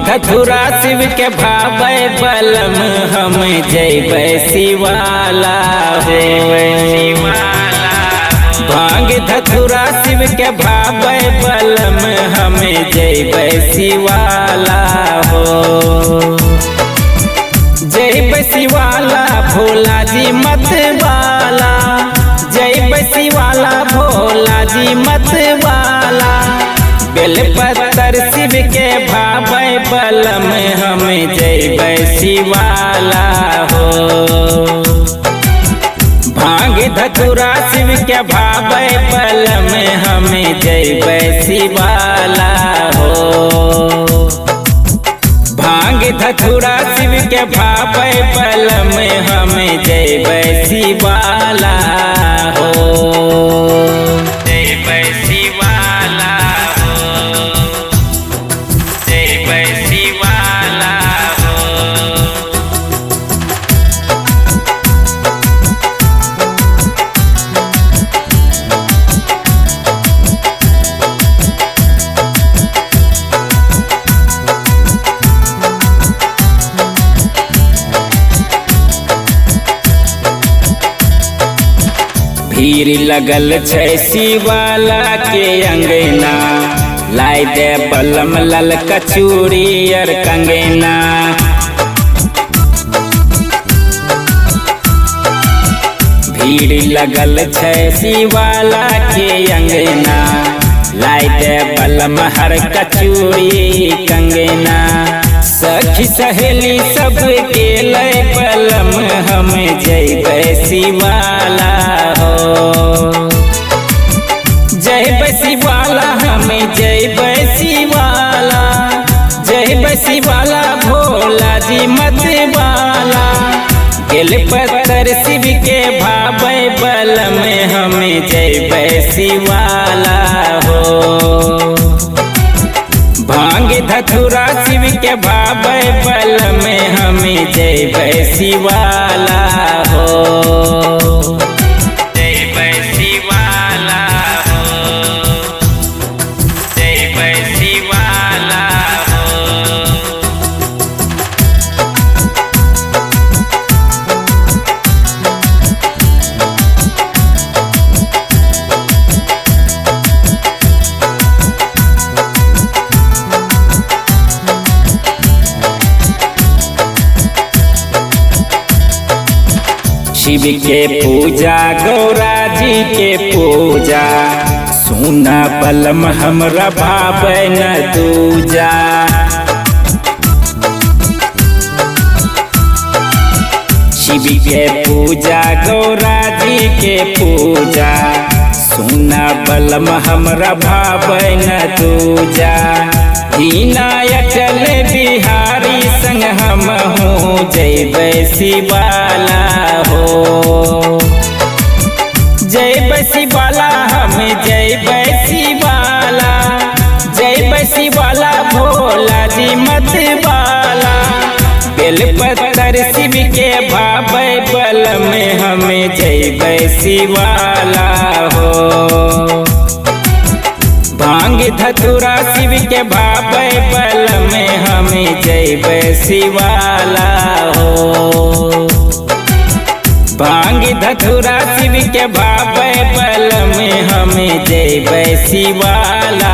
धतुरा शिव के भावे बलम हम जैबै शिवाला हो। भांग धतुरा शिव के भावे बलम हम जैबै शिवाला हो। जैबै शिवाला भोला जी मत वाला, जैबै शिवाला भोला जी मत वाला। बेलपत्र शिव के भावे बलम हम जैबै शिवाला हो। भांग धतुरा शिव के भावे बलम हम जैबै शिवाला हो। भांग धतुरा शिव के भावे बलम हम जैबै शिवाला हो। जैबै शिवाला हो, जैबै शिवाला हो। भीड़ लगल छै शिवाला के अंगना, लाई दे बलम लल कचूरी और कंगना। भीड़ लगल छै शिवाला के अंगना, लाई दे बलम हर कचूरी कंगना। सखी सहेली सब के लय बलम हम जैबै शिवाला हो। जैबै शिवाला हम जैबै शिवाला, जैबै शिवाला भोला जी मत वाला। बेलपत्र शिव के भावे बलम हम जैबै शिवाला हो। भांग धतुरा शिव के भावे बलम हम जैबै शिवाला हो। जैबै शिवाला हो, जैबै शिवाला हो। शिव के पूजा गौरा जी के पूजा, सुना बलम हमरा भावे न दूजा। शिव के पूजा गौरा जी के पूजा, सुना बलम हमरा भावे न दूजा। दीना अटल बिहारी संग हम हूँ जैबै शिवाला हो। जैबै शिवाला हम जैबै शिवाला, जैबै शिवाला भोला जी मत वाला। बेलपत्र शिव के भावे बलम हम जैबै शिवाला हो। भांग धतुरा शिव के भावे बलम हम जैबै शिवाला हो। भांग धतुरा शिव के भावे बलम हम जैबै शिवाला